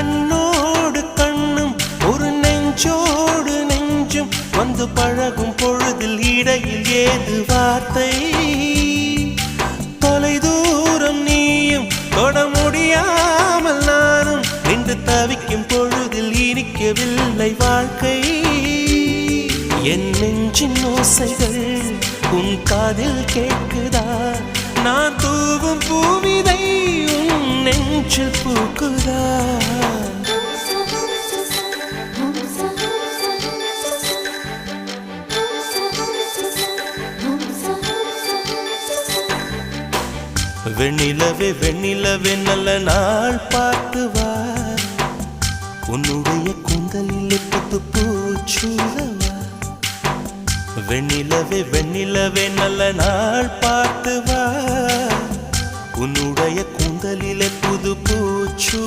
கண்ணோடு கண்ணும் ஒரு நெஞ்சோடு நெஞ்சும் வந்து பழகும் பொழுதில் இடையில் ஏது வார்த்தை தொலை தூரம் நீயும் தொட முடியாமல் நானும் நின்று தவிக்கும் பொழுதில் இனிக்கவில்லை வாழ்க்கை என் நெஞ்சின் ஓசைகள் உன் காதில் கேட்குதா நான் தூவும் பூவிதை உன் நெஞ்சில் பூக்குதா வெண்ணிலவே வெண்ணிலவே நல்ல நாள் பார்த்து வா உன்னுடைய கூந்தலில் புத்து பூச்சூலவா வெண்ணிலவே வெண்ணிலவே நல்ல நாள் பார்த்து வா உன்னுடைய கூந்தலில் புது பூச்சு